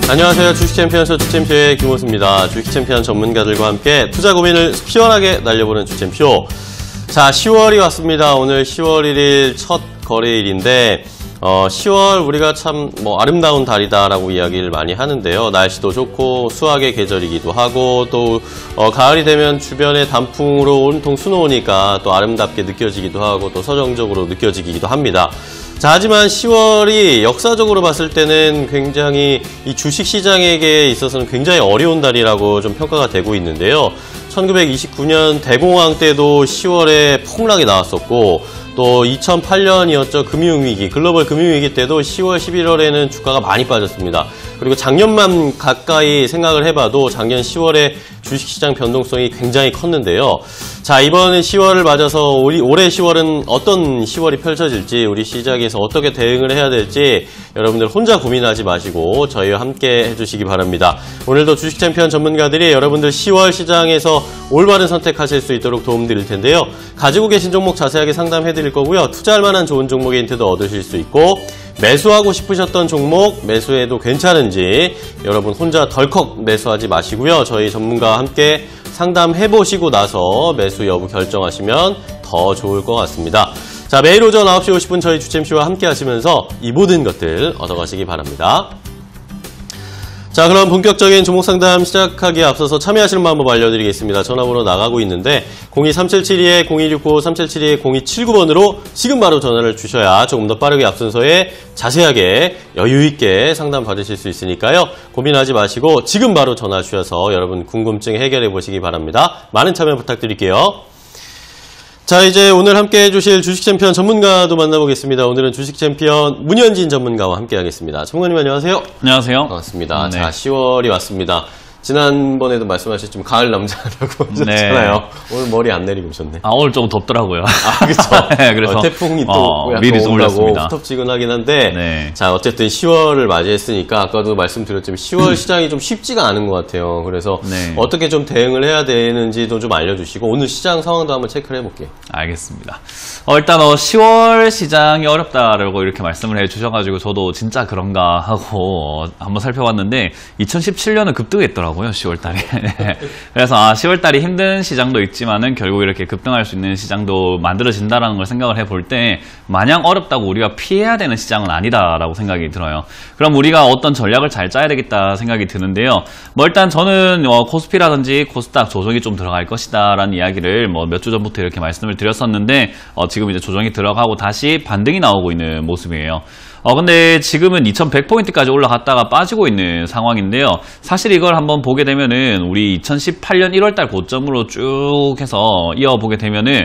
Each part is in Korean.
안녕하세요. 주식챔피언쇼 주챔쇼의 김호수입니다. 주식챔피언 전문가들과 함께 투자 고민을 시원하게 날려보는 주챔쇼. 자, 10월이 왔습니다. 오늘 10월 1일 첫 거래일인데 10월 우리가 참 아름다운 달이다라고 이야기를 많이 하는데요. 날씨도 좋고 수확의 계절이기도 하고 또 가을이 되면 주변에 단풍으로 온통 수놓으니까 또 아름답게 느껴지기도 하고 또 서정적으로 느껴지기도 합니다. 자, 하지만 10월이 역사적으로 봤을 때는 굉장히 이 주식시장에게 있어서는 굉장히 어려운 달이라고 좀 평가가 되고 있는데요. 1929년 대공황 때도 10월에 폭락이 나왔었고 또 2008년이었죠. 금융위기, 글로벌 금융위기 때도 10월, 11월에는 주가가 많이 빠졌습니다. 그리고 작년만 가까이 생각을 해봐도 작년 10월에 주식시장 변동성이 굉장히 컸는데요. 자, 이번 10월을 맞아서 올해 10월은 어떤 10월이 펼쳐질지 우리 시장에서 어떻게 대응을 해야 될지 여러분들 혼자 고민하지 마시고 저희와 함께 해주시기 바랍니다. 오늘도 주식챔피언 전문가들이 여러분들 10월 시장에서 올바른 선택하실 수 있도록 도움드릴 텐데요. 가지고 계신 종목 자세하게 상담해드릴 거고요. 투자할 만한 좋은 종목의 힌트도 얻으실 수 있고 매수하고 싶으셨던 종목 매수해도 괜찮은지 여러분 혼자 덜컥 매수하지 마시고요. 저희 전문가와 함께 상담해보시고 나서 매수 여부 결정하시면 더 좋을 것 같습니다. 자, 매일 오전 9시 50분 저희 주챔쇼와 함께 하시면서 이 모든 것들 얻어가시기 바랍니다. 자, 그럼 본격적인 종목 상담 시작하기에 앞서서 참여하시는 방법 알려드리겠습니다. 전화번호 나가고 있는데 02372-0265, 3772-0279번으로 지금 바로 전화를 주셔야 조금 더 빠르게 앞순서에 자세하게 여유있게 상담 받으실 수 있으니까요. 고민하지 마시고 지금 바로 전화 주셔서 여러분 궁금증 해결해 보시기 바랍니다. 많은 참여 부탁드릴게요. 자, 이제 오늘 함께 해주실 주식챔피언 전문가도 만나보겠습니다. 오늘은 주식챔피언 문현진 전문가와 함께 하겠습니다. 전문가님 안녕하세요. 안녕하세요. 반갑습니다. 네. 자, 10월이 왔습니다. 지난번에도 말씀하셨지만 가을 남자라고 하셨잖아요. 네. 오늘 머리 안 내리고 오셨네. 오늘 조금 덥더라고요. 그렇죠. 네, 그래서 태풍이 또 미리 좀 올렸습니다. 후텁지근하긴 한데 네. 자, 어쨌든 10월을 맞이했으니까 아까도 말씀드렸지만 10월 시장이 좀 쉽지가 않은 것 같아요. 그래서 네. 어떻게 좀 대응을 해야 되는지도 좀 알려주시고 오늘 시장 상황도 한번 체크를 해볼게요. 알겠습니다. 일단 10월 시장이 어렵다라고 이렇게 말씀을 해주셔가지고 저도 진짜 그런가 하고 한번 살펴봤는데 2017년은 급등했더라고요. 10월달에. 그래서 10월달이 힘든 시장도 있지만은 결국 이렇게 급등할 수 있는 시장도 만들어진다라는 걸 생각을 해볼 때 마냥 어렵다고 우리가 피해야 되는 시장은 아니다라고 생각이 들어요. 그럼 우리가 어떤 전략을 잘 짜야 되겠다 생각이 드는데요. 일단 저는 코스피라든지 코스닥 조정이 좀 들어갈 것이다라는 이야기를 몇 주 전부터 이렇게 말씀을 드렸었는데 지금 이제 조정이 들어가고 다시 반등이 나오고 있는 모습이에요. 근데 지금은 2100포인트까지 올라갔다가 빠지고 있는 상황인데요. 사실 이걸 한번 보게 되면은 우리 2018년 1월달 고점으로 쭉 해서 이어보게 되면은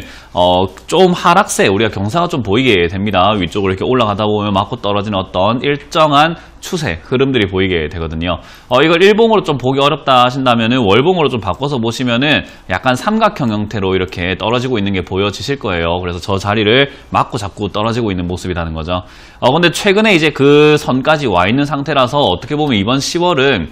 좀 하락세 우리가 경사가 좀 보이게 됩니다. 위쪽으로 이렇게 올라가다 보면 맞고 떨어지는 어떤 일정한 추세, 흐름들이 보이게 되거든요. 이걸 일봉으로 좀 보기 어렵다 하신다면은 월봉으로 좀 바꿔서 보시면은 약간 삼각형 형태로 이렇게 떨어지고 있는 게 보여지실 거예요. 그래서 저 자리를 맞고 자꾸 떨어지고 있는 모습이라는 거죠. 근데 최근에 이제 그 선까지 와 있는 상태라서 어떻게 보면 이번 10월은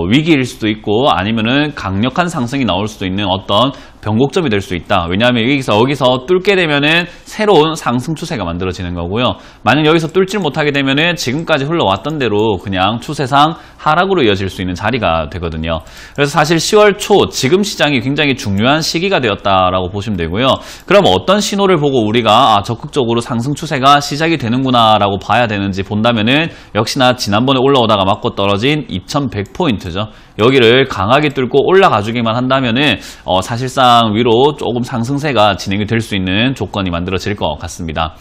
위기일 수도 있고 아니면은 강력한 상승이 나올 수도 있는 어떤 변곡점이 될 수 있다. 왜냐하면 여기서 뚫게 되면은 새로운 상승 추세가 만들어지는 거고요. 만약 여기서 뚫질 못하게 되면은 지금까지 흘러왔던 대로 그냥 추세상 하락으로 이어질 수 있는 자리가 되거든요. 그래서 사실 10월 초 지금 시장이 굉장히 중요한 시기가 되었다라고 보시면 되고요. 그럼 어떤 신호를 보고 우리가 적극적으로 상승 추세가 시작이 되는구나라고 봐야 되는지 본다면은 역시나 지난번에 올라오다가 맞고 떨어진 2100포인트죠. 여기를 강하게 뚫고 올라가 주기만 한다면은 사실상 위로 조금 상승세가 진행이 될 수 있는 조건이 만들어질 것 같습니다.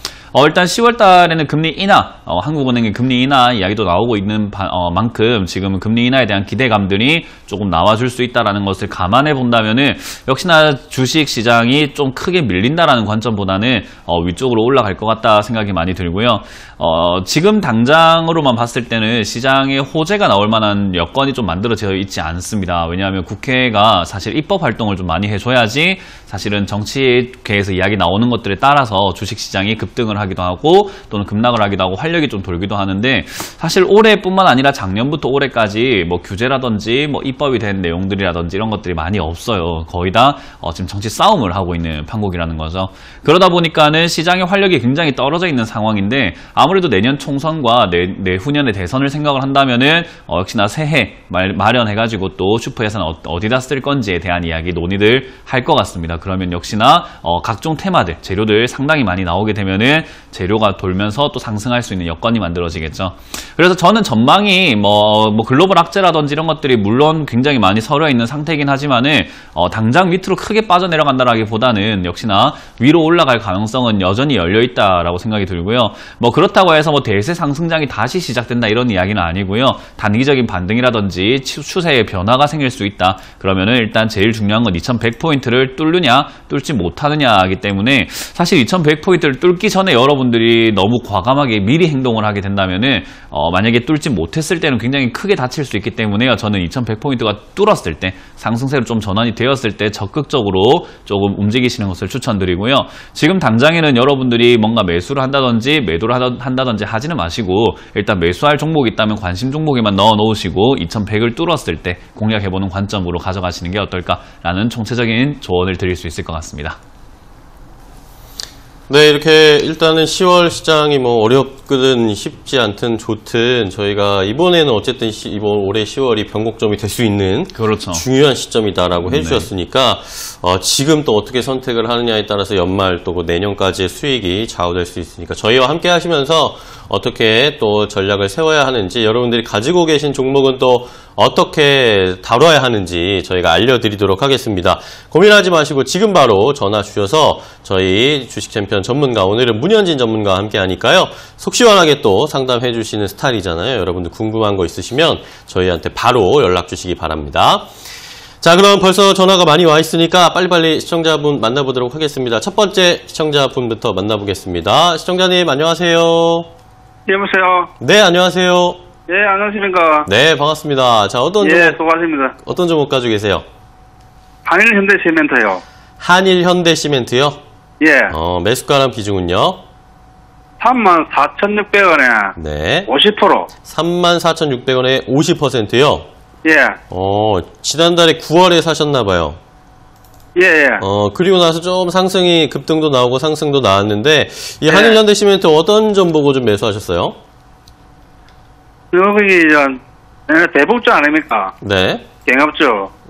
일단 10월 달에는 금리 인하, 한국은행의 금리 인하 이야기도 나오고 있는 만큼 지금 금리 인하에 대한 기대감들이 조금 나와줄 수 있다는 것을 감안해 본다면은 역시나 주식 시장이 좀 크게 밀린다라는 관점보다는 위쪽으로 올라갈 것 같다 생각이 많이 들고요. 지금 당장으로만 봤을 때는 시장에 호재가 나올 만한 여건이 좀 만들어져 있지 않습니다. 왜냐하면 국회가 사실 입법 활동을 좀 많이 해줘야지 사실은 정치계에서 이야기 나오는 것들에 따라서 주식 시장이 급등을 하기도 하고 또는 급락을 하기도 하고 활력이 좀 돌기도 하는데 사실 올해뿐만 아니라 작년부터 올해까지 뭐 규제라든지 뭐 입법이 된 내용들이라든지 이런 것들이 많이 없어요. 거의 다 지금 정치 싸움을 하고 있는 판국이라는 거죠. 그러다 보니까는 시장의 활력이 굉장히 떨어져 있는 상황인데 아무래도 내년 총선과 내후년의 대선을 생각을 한다면은 역시나 새해 마련해가지고 또 슈퍼 예산 어디다 쓸 건지에 대한 이야기 논의들 할 것 같습니다. 그러면 역시나 각종 테마들, 재료들 상당히 많이 나오게 되면은 재료가 돌면서 또 상승할 수 있는 여건이 만들어지겠죠. 그래서 저는 전망이 뭐 글로벌 악재라든지 이런 것들이 물론 굉장히 많이 서려 있는 상태이긴 하지만은 당장 밑으로 크게 빠져내려간다라기보다는 역시나 위로 올라갈 가능성은 여전히 열려 있다라고 생각이 들고요. 뭐 그렇다고 해서 뭐 대세 상승장이 다시 시작된다 이런 이야기는 아니고요. 단기적인 반등이라든지 추세의 변화가 생길 수 있다. 그러면은 일단 제일 중요한 건 2100포인트를 뚫느냐 뚫지 못하느냐이기 때문에 사실 2100포인트를 뚫기 전에 여러분들이 너무 과감하게 미리 행동을 하게 된다면은 만약에 뚫지 못했을 때는 굉장히 크게 다칠 수 있기 때문에요. 저는 2100포인트가 뚫었을 때 상승세로 좀 전환이 되었을 때 적극적으로 조금 움직이시는 것을 추천드리고요. 지금 당장에는 여러분들이 뭔가 매수를 한다든지 매도를 한다든지 하지는 마시고 일단 매수할 종목이 있다면 관심 종목에만 넣어 놓으시고 2100을 뚫었을 때 공략해보는 관점으로 가져가시는 게 어떨까라는 총체적인 조언을 드릴 수 있을 것 같습니다. 네, 이렇게 일단은 10월 시장이 뭐 어렵거든 쉽지 않든 좋든 저희가 이번에는 어쨌든 이번 올해 10월이 변곡점이 될 수 있는 그렇죠. 중요한 시점이다라고 해주셨으니까 지금 또 어떻게 선택을 하느냐에 따라서 연말 또 내년까지의 수익이 좌우될 수 있으니까 저희와 함께 하시면서 어떻게 또 전략을 세워야 하는지 여러분들이 가지고 계신 종목은 또 어떻게 다뤄야 하는지 저희가 알려드리도록 하겠습니다. 고민하지 마시고 지금 바로 전화 주셔서 저희 주식챔피언 전문가 오늘은 문현진 전문가와 함께 하니까요. 속 시원하게 또 상담해 주시는 스타일이잖아요. 여러분들 궁금한 거 있으시면 저희한테 바로 연락 주시기 바랍니다. 자, 그럼 벌써 전화가 많이 와 있으니까 빨리빨리 시청자분 만나보도록 하겠습니다. 첫 번째 시청자분부터 만나보겠습니다. 시청자님 안녕하세요. 예, 여보세요. 네, 안녕하세요. 예, 안녕하십니까. 네, 반갑습니다. 자, 어떤 수고하십니다. 어떤 종목 가지고 계세요? 한일현대시멘트요. 한일현대시멘트요? 예. 매수가랑 비중은요? 34,600원에 네. 50%. 34,600원에 50%요? 예. 지난달에 9월에 사셨나봐요. 예, 예. 그리고 나서 좀 상승이 급등도 나오고 상승도 나왔는데, 이 한일현대시멘트 어떤 점 보고 좀 매수하셨어요? 여기, 대북주 아닙니까? 네. 경합주.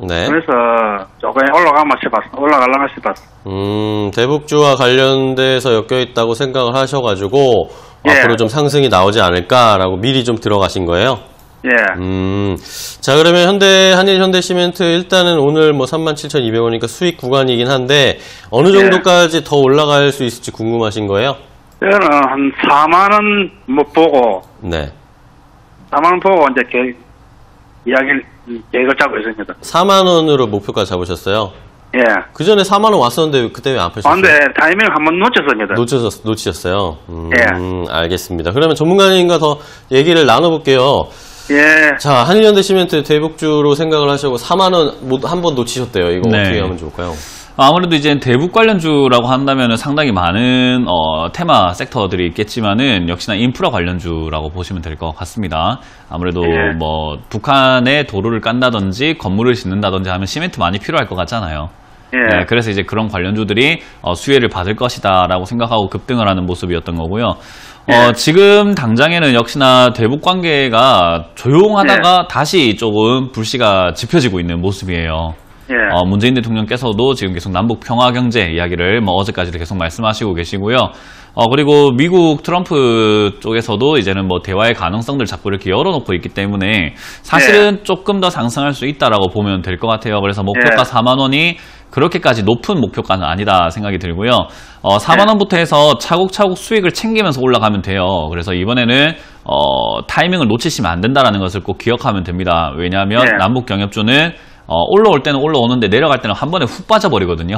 네. 그래서 조금 올라가려나 싶었어. 대북주와 관련돼서 엮여있다고 생각을 하셔가지고, 예. 앞으로 좀 상승이 나오지 않을까라고 미리 좀 들어가신 거예요? 예. 자, 그러면 한일현대시멘트 일단은 오늘 뭐 37,200원이니까 수익 구간이긴 한데, 어느 정도까지 더 올라갈 수 있을지 궁금하신 거예요? 저는 한 4만원 뭐 보고, 네. 4만원 보고 이제 계획을 잡고 있습니다. 4만원으로 목표가 잡으셨어요? 예. 그 전에 4만원 왔었는데 그때 왜 안 파셨어요? 근데 타이밍 한번 놓쳤습니다. 놓치셨어요? 예. 알겠습니다. 그러면 전문가님과 더 얘기를 나눠볼게요. 예. 자, 한일현대시멘트 대북주로 생각을 하시고 4만원 한 번 놓치셨대요. 이거 네. 어떻게 하면 좋을까요? 아무래도 이제 대북 관련주라고 한다면 상당히 많은 테마 섹터들이 있겠지만은 역시나 인프라 관련주라고 보시면 될 것 같습니다. 아무래도 예. 뭐 북한에 도로를 깐다든지 건물을 짓는다든지 하면 시멘트 많이 필요할 것 같잖아요. 예. 네, 그래서 이제 그런 관련주들이 수혜를 받을 것이다라고 생각하고 급등을 하는 모습이었던 거고요. 지금 당장에는 역시나 대북 관계가 조용하다가 다시 조금 불씨가 지펴지고 있는 모습이에요. 예. 문재인 대통령께서도 지금 계속 남북 평화 경제 이야기를 뭐 어제까지도 계속 말씀하시고 계시고요. 그리고 미국 트럼프 쪽에서도 이제는 뭐 대화의 가능성들 자꾸 이렇게 열어놓고 있기 때문에 사실은 조금 더 상승할 수 있다라고 보면 될 것 같아요. 그래서 목표가 4만 원이 그렇게까지 높은 목표가는 아니다 생각이 들고요. 4만 원부터 해서 차곡차곡 수익을 챙기면서 올라가면 돼요. 그래서 이번에는 타이밍을 놓치시면 안 된다는 것을 꼭 기억하면 됩니다. 왜냐하면 남북 경협주는 올라올 때는 올라오는데 내려갈 때는 한 번에 훅 빠져버리거든요.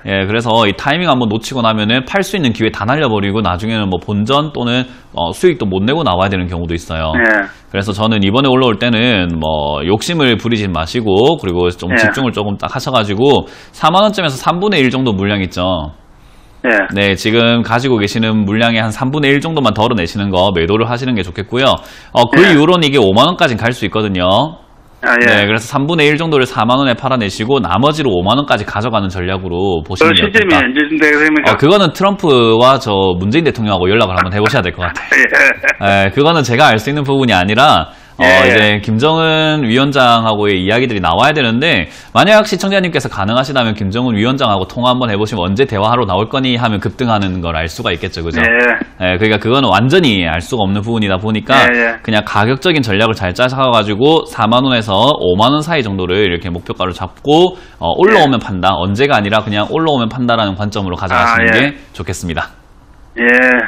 예, 그래서 이 타이밍 한번 놓치고 나면은 팔 수 있는 기회 다 날려버리고 나중에는 뭐 본전 또는 수익도 못 내고 나와야 되는 경우도 있어요. 그래서 저는 이번에 올라올 때는 뭐 욕심을 부리지 마시고 그리고 좀 집중을 조금 딱 하셔가지고 4만 원쯤에서 3분의 1 정도 물량 있죠. 예. 네, 지금 가지고 계시는 물량의 한 3분의 1 정도만 덜어내시는 거 매도를 하시는 게 좋겠고요. 그 예. 이후로는 이게 5만원까지는 갈 수 있거든요. 아, 예. 네, 그래서 3분의 1 정도를 4만원에 팔아내시고 나머지로 5만원까지 가져가는 전략으로 보시면 그 시점이 어떨까. 언제쯤 되겠습니까? 그거는 트럼프와 저 문재인 대통령하고 연락을 한번 해보셔야 될 것 같아요. 예. 그거는 제가 알 수 있는 부분이 아니라 예. 이제 김정은 위원장하고의 이야기들이 나와야 되는데 만약 시청자님께서 가능하시다면 김정은 위원장하고 통화 한번 해보시면 언제 대화하러 나올 거니 하면 급등하는 걸 알 수가 있겠죠, 그죠? 예. 그러니까 그거는 완전히 알 수가 없는 부분이다 보니까 예. 그냥 가격적인 전략을 잘 짜셔가지고 4만 원에서 5만 원 사이 정도를 이렇게 목표가로 잡고 올라오면 판다, 언제가 아니라 그냥 올라오면 판다라는 관점으로 가져가시는 게 좋겠습니다. 예.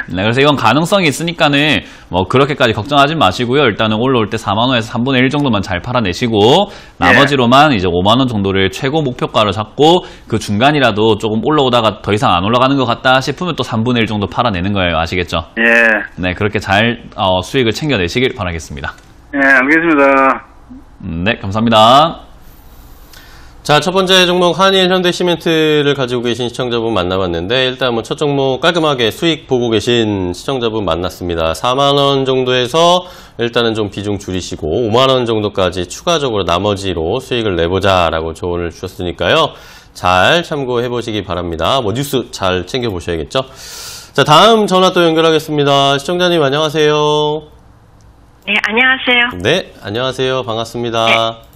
네, 그래서 이건 가능성이 있으니까는 뭐 그렇게까지 걱정하지 마시고요. 일단은 올라올 때 4만 원에서 3분의 1 정도만 잘 팔아내시고 나머지로만 이제 5만 원 정도를 최고 목표가로 잡고 그 중간이라도 조금 올라오다가 더 이상 안 올라가는 것 같다 싶으면 또 3분의 1 정도 팔아내는 거예요. 아시겠죠? 예. 네, 그렇게 잘 수익을 챙겨내시길 바라겠습니다. 예, 알겠습니다. 네, 감사합니다. 자, 첫 번째 종목 한일 현대시멘트를 가지고 계신 시청자분 만나봤는데 일단 뭐 첫 종목 깔끔하게 수익 보고 계신 시청자분 만났습니다. 4만 원 정도에서 일단은 좀 비중 줄이시고 5만 원 정도까지 추가적으로 나머지로 수익을 내보자라고 조언을 주셨으니까요. 잘 참고해 보시기 바랍니다. 뭐 뉴스 잘 챙겨 보셔야겠죠. 자, 다음 전화 또 연결하겠습니다. 시청자님 안녕하세요. 네, 안녕하세요. 네, 안녕하세요. 반갑습니다. 네.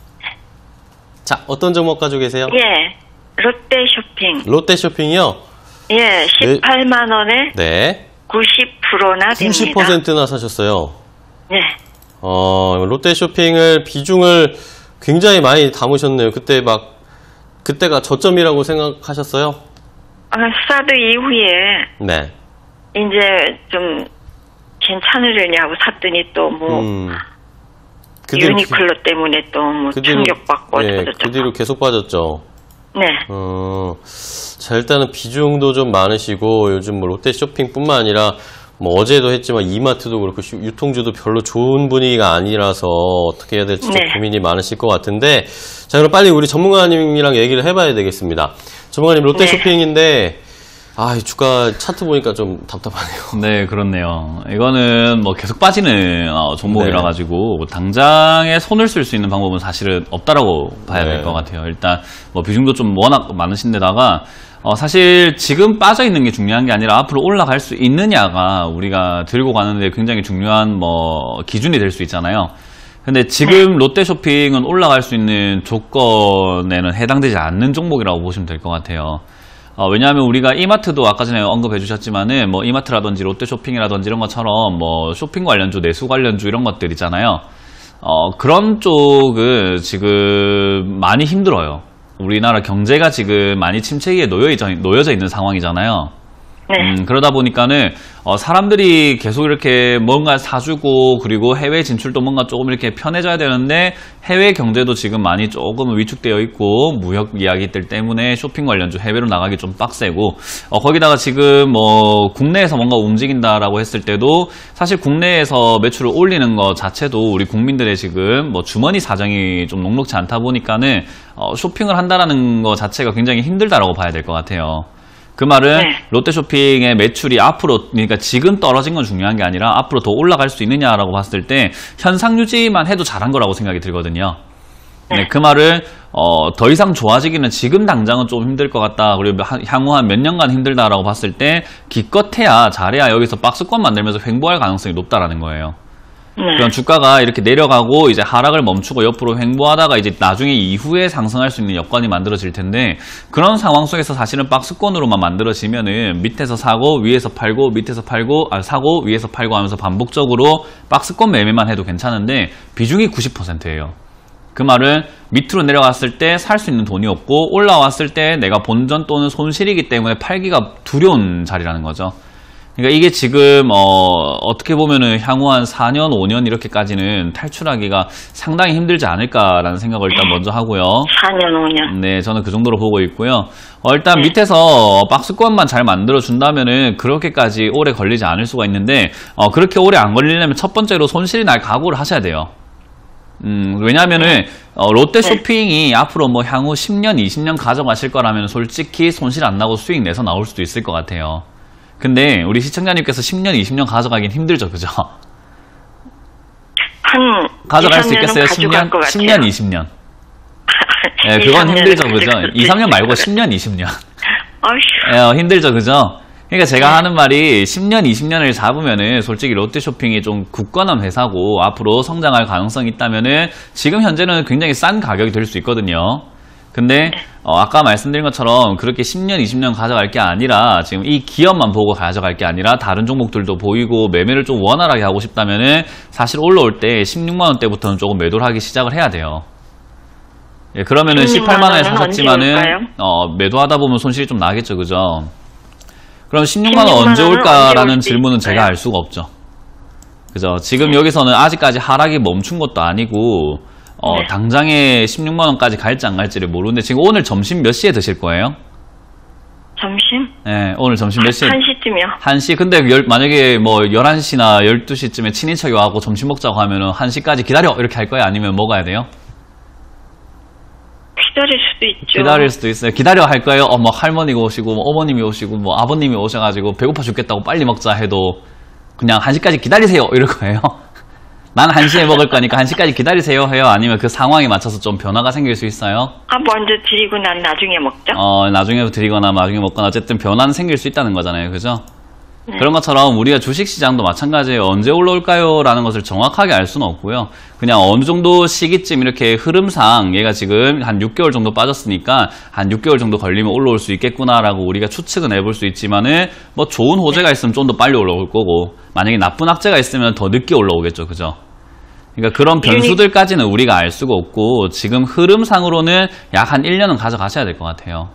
자, 어떤 종목 가지고 계세요? 예, 롯데쇼핑. 롯데쇼핑이요? 예, 18만 원에 네. 90%나 됩니다. 90%나 사셨어요. 네. 롯데쇼핑을 비중을 굉장히 많이 담으셨네요. 그때가 저점이라고 생각하셨어요? 사드 이후에 네. 이제 좀 괜찮으려냐고 샀더니 또 뭐 그 뒤로 유니클로 때문에 또 뭐 충격받고 예, 그 뒤로 계속 빠졌죠. 네. 자, 일단은 비중도 좀 많으시고 요즘 뭐 롯데쇼핑뿐만 아니라 뭐 어제도 했지만 이마트도 그렇고 유통주도 별로 좋은 분위기가 아니라서 어떻게 해야 될지 좀 고민이 많으실 것 같은데, 자, 그럼 빨리 우리 전문가님이랑 얘기를 해봐야 되겠습니다. 전문가님, 롯데쇼핑인데 이 주가 차트 보니까 좀 답답하네요. 네, 그렇네요. 이거는 뭐 계속 빠지는 종목이라 가지고 당장에 손을 쓸 수 있는 방법은 사실은 없다라고 봐야 될 것 같아요. 일단 뭐 비중도 좀 워낙 많으신데다가 사실 지금 빠져 있는 게 중요한 게 아니라 앞으로 올라갈 수 있느냐가 우리가 들고 가는데 굉장히 중요한 뭐 기준이 될 수 있잖아요. 근데 지금 롯데쇼핑은 올라갈 수 있는 조건에는 해당되지 않는 종목이라고 보시면 될 것 같아요. 왜냐하면 우리가 이마트도 아까 전에 언급해 주셨지만은 뭐 이마트라든지 롯데쇼핑이라든지 이런 것처럼 뭐 쇼핑 관련주, 내수 관련주 이런 것들 있잖아요. 그런 쪽은 지금 많이 힘들어요. 우리나라 경제가 지금 많이 침체기에 놓여져 있는 상황이잖아요. 네. 그러다 보니까는 사람들이 계속 이렇게 뭔가 사주고 그리고 해외 진출도 뭔가 조금 이렇게 편해져야 되는데 해외 경제도 지금 많이 조금 위축되어 있고 무역 이야기들 때문에 쇼핑 관련주 해외로 나가기 좀 빡세고 거기다가 지금 뭐 국내에서 뭔가 움직인다라고 했을 때도 사실 국내에서 매출을 올리는 것 자체도 우리 국민들의 지금 뭐 주머니 사정이 좀 녹록지 않다 보니까는 쇼핑을 한다라는 것 자체가 굉장히 힘들다라고 봐야 될 것 같아요. 그 말은 롯데쇼핑의 매출이 앞으로, 그러니까 지금 떨어진 건 중요한 게 아니라 앞으로 더 올라갈 수 있느냐라고 봤을 때 현상 유지만 해도 잘한 거라고 생각이 들거든요. 네, 그 말은 더 이상 좋아지기는 지금 당장은 좀 힘들 것 같다. 그리고 향후 한 몇 년간 힘들다라고 봤을 때 기껏해야 잘해야 여기서 박스권 만들면서 횡보할 가능성이 높다라는 거예요. 그럼 주가가 이렇게 내려가고 이제 하락을 멈추고 옆으로 횡보하다가 이제 나중에 이후에 상승할 수 있는 여건이 만들어질 텐데, 그런 상황 속에서 사실은 박스권으로만 만들어지면은 밑에서 사고 위에서 팔고 밑에서 팔고 사고 위에서 팔고 하면서 반복적으로 박스권 매매만 해도 괜찮은데 비중이 90%예요. 그 말은 밑으로 내려갔을 때 살 수 있는 돈이 없고 올라왔을 때 내가 본전 또는 손실이기 때문에 팔기가 두려운 자리라는 거죠. 그러니까 이게 지금 어떻게 보면은 향후 한 4년, 5년 이렇게까지는 탈출하기가 상당히 힘들지 않을까라는 생각을 일단 먼저 하고요. 4년, 5년. 네, 저는 그 정도로 보고 있고요. 일단 밑에서 박스권만 잘 만들어 준다면은 그렇게까지 오래 걸리지 않을 수가 있는데 그렇게 오래 안 걸리려면 첫 번째로 손실이 날 각오를 하셔야 돼요. 왜냐면은, 롯데 쇼핑이 앞으로 뭐 향후 10년, 20년 가져가실 거라면 솔직히 손실 안 나고 수익 내서 나올 수도 있을 것 같아요. 근데 우리 시청자님께서 10년, 20년 가져가긴 힘들죠, 그죠? 가져갈 수 있겠어요? 10년, 10년, 20년. 네, 그건 힘들죠, 그죠? 2, 3년 말고 10년, 20년. 네, 힘들죠, 그죠? 그러니까 제가 하는 말이 10년, 20년을 잡으면은 솔직히 롯데쇼핑이 좀 굳건한 회사고 앞으로 성장할 가능성이 있다면은 지금 현재는 굉장히 싼 가격이 될 수 있거든요. 근데 아까 말씀드린 것처럼 그렇게 10년, 20년 가져갈 게 아니라 지금 이 기업만 보고 가져갈 게 아니라 다른 종목들도 보이고 매매를 좀 원활하게 하고 싶다면은 사실 올라올 때 16만 원대부터는 조금 매도를 하기 시작을 해야 돼요. 예, 그러면은 18만 원에 사셨지만은 매도하다 보면 손실이 좀 나겠죠, 그죠? 그럼 16만 원 언제 올까라는 질문은 제가 알 수가 없죠. 그죠? 지금 여기서는 아직까지 하락이 멈춘 것도 아니고 당장에 16만 원까지 갈지 안 갈지를 모르는데 지금 오늘 점심 몇 시에 드실 거예요? 점심? 네, 오늘 점심 몇 시에? 1시쯤이요. 1시? 근데 만약에 뭐 11시나 12시쯤에 친인척이 와고 점심 먹자고 하면은 1시까지 기다려! 이렇게 할 거예요? 아니면 먹어야 돼요? 기다릴 수도 있죠. 기다릴 수도 있어요. 기다려 할 거예요? 뭐 할머니가 오시고, 뭐 어머님이 오시고, 뭐 아버님이 오셔가지고 배고파 죽겠다고 빨리 먹자 해도 그냥 1시까지 기다리세요! 이럴 거예요. 난 1시에 먹을 거니까 1시까지 기다리세요 해요? 아니면 그 상황에 맞춰서 좀 변화가 생길 수 있어요? 먼저 드리고 난 나중에 먹죠? 나중에 드리거나 나중에 먹거나 어쨌든 변화는 생길 수 있다는 거잖아요. 그죠? 그런 것처럼 우리가 주식시장도 마찬가지예요. 언제 올라올까요? 라는 것을 정확하게 알 수는 없고요. 그냥 어느 정도 시기쯤 이렇게 흐름상 얘가 지금 한 6개월 정도 빠졌으니까 한 6개월 정도 걸리면 올라올 수 있겠구나라고 우리가 추측은 해볼 수 있지만은 뭐 좋은 호재가 있으면 좀 더 빨리 올라올 거고 만약에 나쁜 악재가 있으면 더 늦게 올라오겠죠. 그죠? 그러니까 그런 변수들까지는 우리가 알 수가 없고 지금 흐름상으로는 약 한 1년은 가져가셔야 될 것 같아요.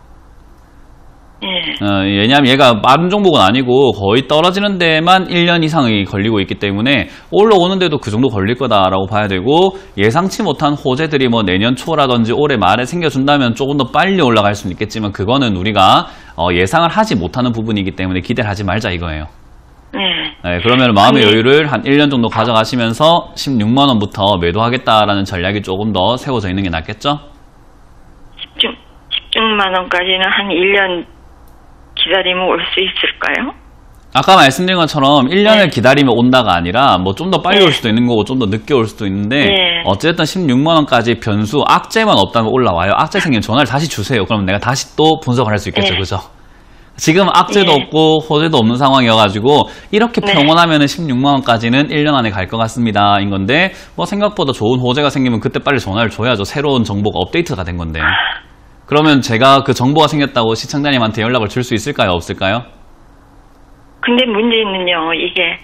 왜냐하면 얘가 빠른 종목은 아니고 거의 떨어지는 데만 1년 이상이 걸리고 있기 때문에 올라오는데도 그 정도 걸릴 거다라고 봐야 되고 예상치 못한 호재들이 뭐 내년 초라든지 올해 말에 생겨준다면 조금 더 빨리 올라갈 수는 있겠지만 그거는 우리가 예상을 하지 못하는 부분이기 때문에 기대를 하지 말자 이거예요. 네, 그러면 마음의 여유를 한 1년 정도 가져가시면서 16만 원부터 매도하겠다라는 전략이 조금 더 세워져 있는 게 낫겠죠? 16만 원까지는 한 1년 기다리면 올 수 있을까요? 아까 말씀드린 것처럼 1년을 기다리면 온다가 아니라 뭐 좀 더 빨리 올 수도 있는 거고 좀 더 늦게 올 수도 있는데 어쨌든 16만 원까지 변수 악재만 없다면 올라와요. 악재 생기면 전화를 다시 주세요. 그럼 내가 다시 또 분석을 할 수 있겠죠. 그죠? 지금 악재도 없고 호재도 없는 상황이어가지고 이렇게 평온하면 16만 원까지는 1년 안에 갈 것 같습니다. 인 건데 뭐 생각보다 좋은 호재가 생기면 그때 빨리 전화를 줘야죠. 새로운 정보가 업데이트가 된 건데. 그러면 제가 그 정보가 생겼다고 시청자님한테 연락을 줄 수 있을까요? 없을까요? 근데 문제는요, 이게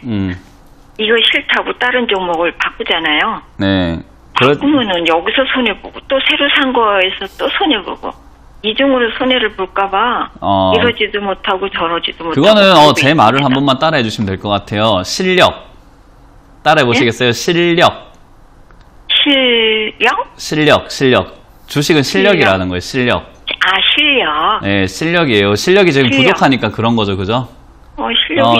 이거 싫다고 다른 종목을 바꾸잖아요. 네. 바꾸면은 여기서 손해보고 또 새로 산 거에서 또 손해보고 이중으로 손해를 볼까봐 이러지도 못하고 저러지도 못하고 그거는 제 말을 한 번만 따라해 주시면 될 것 같아요. 실력. 따라해 보시겠어요? 실력. 실력. 주식은 실력이라는 거예요. 실력. 실력. 네, 실력이에요. 실력이 지금 부족하니까 그런 거죠, 그죠?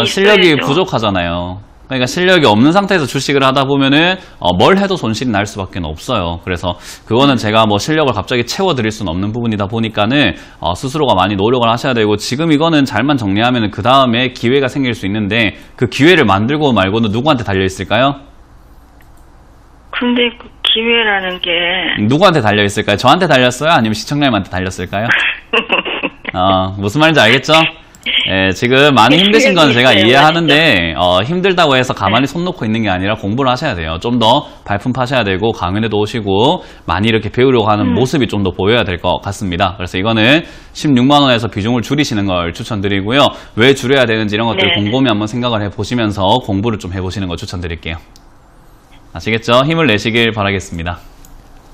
실력이 부족하잖아요. 그러니까 실력이 없는 상태에서 주식을 하다 보면은 뭘 해도 손실이 날 수밖에 없어요. 그래서 그거는 제가 뭐 실력을 갑자기 채워드릴 수는 없는 부분이다 보니까는 스스로가 많이 노력을 하셔야 되고 지금 이거는 잘만 정리하면은 그 다음에 기회가 생길 수 있는데 그 기회를 만들고 말고는 누구한테 달려 있을까요? 근데 그 기회라는 게 누구한테 달려 있을까요? 저한테 달렸어요? 아니면 시청자님한테 달렸을까요? 무슨 말인지 알겠죠? 예, 지금 많이 힘드신 건 제가 이해하는데 힘들다고 해서 가만히 손 놓고 있는 게 아니라 공부를 하셔야 돼요. 좀 더 발품 파셔야 되고 강연에도 오시고 많이 이렇게 배우려고 하는 모습이 좀 더 보여야 될 것 같습니다. 그래서 이거는 16만 원에서 비중을 줄이시는 걸 추천드리고요. 왜 줄여야 되는지 이런 것들 곰곰이 한번 생각을 해보시면서 공부를 좀 해보시는 걸 추천드릴게요. 아시겠죠? 힘을 내시길 바라겠습니다.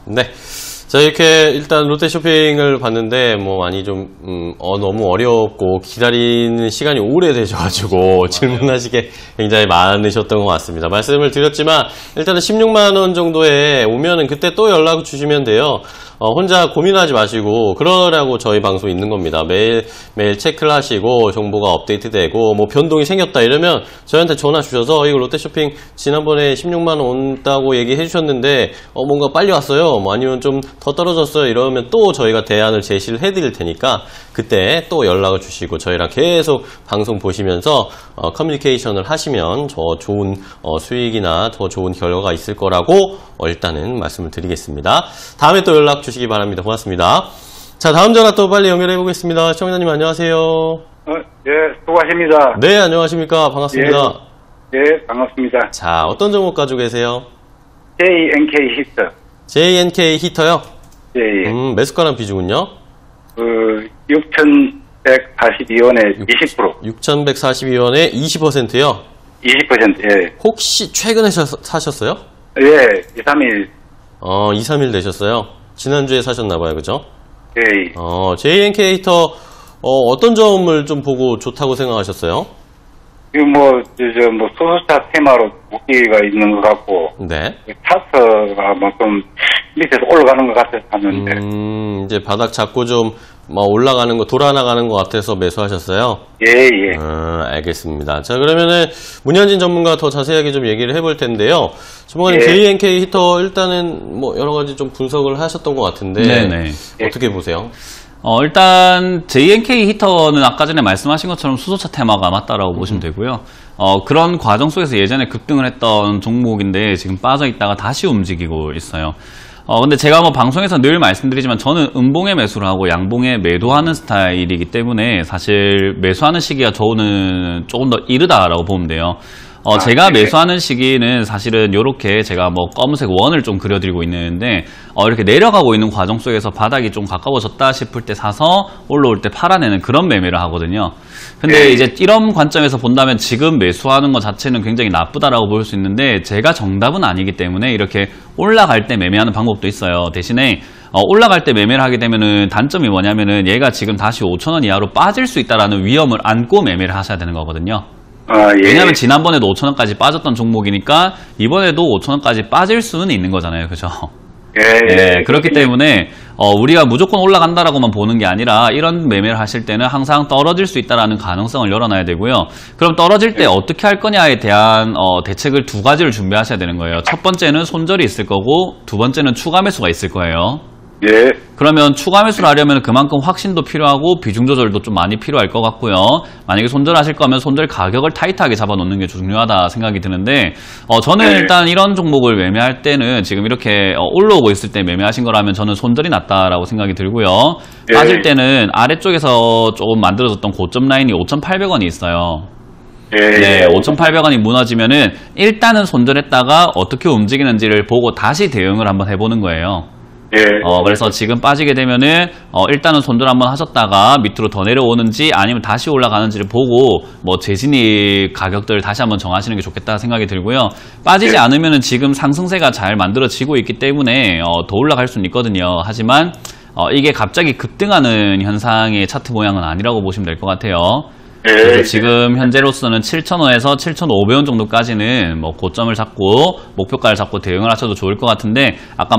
네. 자, 이렇게 일단 롯데 쇼핑을 봤는데 뭐 많이 좀 너무 어렵고 기다리는 시간이 오래되셔가지고 질문하시게 굉장히 많으셨던 것 같습니다. 말씀을 드렸지만 일단은 16만 원 정도에 오면은 그때 또 연락 주시면 돼요. 혼자 고민하지 마시고 그러라고 저희 방송 있는 겁니다. 매일 체크를 하시고 정보가 업데이트되고 뭐 변동이 생겼다 이러면 저희한테 전화 주셔서 이거 롯데쇼핑 지난번에 16만 원 온다고 얘기해 주셨는데 뭔가 빨리 왔어요. 뭐 아니면 좀 더 떨어졌어요. 이러면 또 저희가 대안을 제시를 해드릴 테니까 그때 또 연락을 주시고 저희랑 계속 방송 보시면서 커뮤니케이션을 하시면 더 좋은 수익이나 더 좋은 결과가 있을 거라고 일단은 말씀을 드리겠습니다. 다음에 또 연락 주시기 바랍니다. 고맙습니다. 자, 다음 전화 또 빨리 연결해 보겠습니다. 시청자님 안녕하세요. 예, 수고하십니다. 네, 안녕하십니까. 반갑습니다. 예, 반갑습니다. 자, 어떤 종목 가지고 계세요? JNK 히터. JNK 히터요? 예. 매수가랑 비중은요? 6,142원에 20%. 6,142원에 20%요? 20%, 예. 혹시 최근에 사셨어요? 예, 2, 3일. 2, 3일 되셨어요? 지난주에 사셨나봐요, 그죠? 예. JNK 히터, 어떤 점을 좀 보고 좋다고 생각하셨어요? 소수차 테마로 무기가 있는 것 같고. 네. 차트가 좀 밑에서 올라가는 것 같아서 샀는데. 이제 바닥 잡고 좀 올라가는 거, 돌아나가는 것 같아서 매수하셨어요? 예. 알겠습니다. 자, 그러면은 문현진 전문가 더 자세하게 좀 얘기를 해볼 텐데요. 전문가님, 예. JNK 히터 일단은 여러 가지 좀 분석을 하셨던 것 같은데. 네네. 어떻게 보세요? 일단 JNK 히터는 아까 전에 말씀하신 것처럼 수소차 테마가 맞다라고 보시면 되고요. 그런 과정 속에서 예전에 급등을 했던 종목인데 지금 빠져 있다가 다시 움직이고 있어요. 근데 제가 방송에서 늘 말씀드리지만 저는 음봉에 매수를 하고 양봉에 매도하는 스타일이기 때문에 사실 매수하는 시기가 저는 조금 더 이르다라고 보면 돼요. 제가 매수하는 시기는 사실은 이렇게 제가 검은색 원을 좀 그려드리고 있는데 이렇게 내려가고 있는 과정 속에서 바닥이 좀 가까워졌다 싶을 때 사서 올라올 때 팔아내는 그런 매매를 하거든요. 근데 이제 이런 관점에서 본다면 지금 매수하는 것 자체는 굉장히 나쁘다라고 볼 수 있는데 제가 정답은 아니기 때문에 이렇게 올라갈 때 매매하는 방법도 있어요. 대신에 올라갈 때 매매를 하게 되면은 단점이 뭐냐면은 얘가 지금 다시 5,000원 이하로 빠질 수 있다라는 위험을 안고 매매를 하셔야 되는 거거든요. 예. 왜냐하면 지난번에도 5,000원까지 빠졌던 종목이니까 이번에도 5,000원까지 빠질 수는 있는 거잖아요. 그죠? 네, 그렇기 때문에 우리가 무조건 올라간다라고만 보는 게 아니라 이런 매매를 하실 때는 항상 떨어질 수 있다라는 가능성을 열어놔야 되고요. 그럼 떨어질 때 어떻게 할 거냐에 대한 대책을 두 가지를 준비하셔야 되는 거예요. 첫 번째는 손절이 있을 거고 두 번째는 추가 매수가 있을 거예요. 예. 그러면 추가 매수를 하려면 그만큼 확신도 필요하고 비중 조절도 좀 많이 필요할 것 같고요. 만약에 손절하실 거면 손절 가격을 타이트하게 잡아놓는 게 중요하다 생각이 드는데 저는 일단 이런 종목을 매매할 때는 지금 이렇게 올라오고 있을 때 매매하신 거라면 저는 손절이 낫다라고 생각이 들고요. 빠질 때는 아래쪽에서 조금 만들어졌던 고점 라인이 5,800원이 있어요. 네, 5,800원이 무너지면은 일단은 손절했다가 어떻게 움직이는지를 보고 다시 대응을 한번 해보는 거예요. 그래서 지금 빠지게 되면은 일단은 손절 한번 하셨다가 밑으로 더 내려오는지 아니면 다시 올라가는지를 보고 재진입 가격들을 다시 한번 정하시는 게 좋겠다 생각이 들고요. 빠지지 않으면은 지금 상승세가 잘 만들어지고 있기 때문에 더 올라갈 수는 있거든요. 하지만 이게 갑자기 급등하는 현상의 차트 모양은 아니라고 보시면 될 것 같아요. 그래서 지금 현재로서는 7,000원에서 7,500원 정도까지는 고점을 잡고 목표가를 잡고 대응을 하셔도 좋을 것 같은데 아까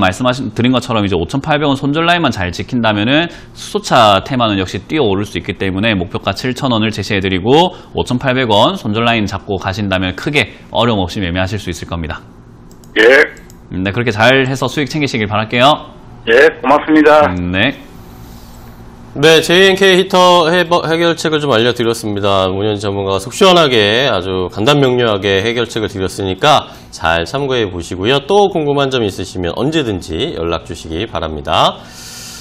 드린 것처럼 이제 5,800원 손절 라인만 잘 지킨다면은 수소차 테마는 역시 뛰어오를 수 있기 때문에 목표가 7,000원을 제시해드리고 5,800원 손절 라인 잡고 가신다면 크게 어려움 없이 매매하실 수 있을 겁니다. 네, 그렇게 잘 해서 수익 챙기시길 바랄게요. 고맙습니다. 네. 네, JNK 히터 해결책을 좀 알려드렸습니다. 문현진 전문가가 속 시원하게 아주 간단명료하게 해결책을 드렸으니까 잘 참고해 보시고요. 또 궁금한 점 있으시면 언제든지 연락 주시기 바랍니다.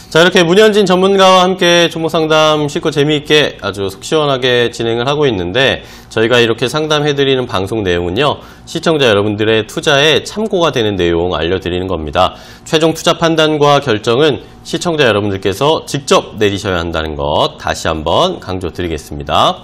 자, 이렇게 문현진 전문가와 함께 종목 상담 쉽고 재미있게 아주 속 시원하게 진행을 하고 있는데 저희가 이렇게 상담해드리는 방송 내용은요, 시청자 여러분들의 투자에 참고가 되는 내용 알려드리는 겁니다. 최종 투자 판단과 결정은 시청자 여러분들께서 직접 내리셔야 한다는 것 다시 한번 강조드리겠습니다.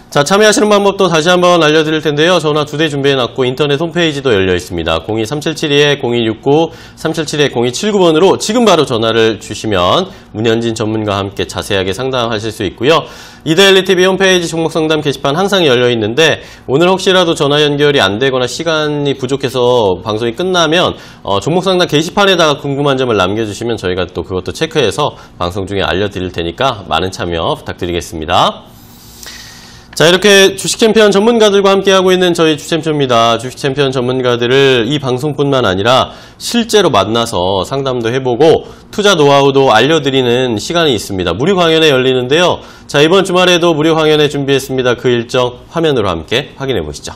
자, 참여하시는 방법도 다시 한번 알려드릴 텐데요. 전화 2대 준비해놨고 인터넷 홈페이지도 열려 있습니다. 02-3772-0269, 377-0279번으로 지금 바로 전화를 주시면 문현진 전문가와 함께 자세하게 상담하실 수 있고요. 이데일리TV 홈페이지 종목상담 게시판 항상 열려 있는데 오늘 혹시라도 전화 연결이 안 되거나 시간이 부족해서 방송이 끝나면 종목상담 게시판에다가 궁금한 점을 남겨주시면 저희가 또 그것도 체크해서 방송 중에 알려드릴 테니까 많은 참여 부탁드리겠습니다. 자, 이렇게 주식 챔피언 전문가들과 함께하고 있는 저희 주챔피언입니다. 주식 챔피언 전문가들을 이 방송뿐만 아니라 실제로 만나서 상담도 해보고 투자 노하우도 알려드리는 시간이 있습니다. 무료 강연회 열리는데요. 자, 이번 주말에도 무료 강연회 준비했습니다. 그 일정 화면으로 함께 확인해 보시죠.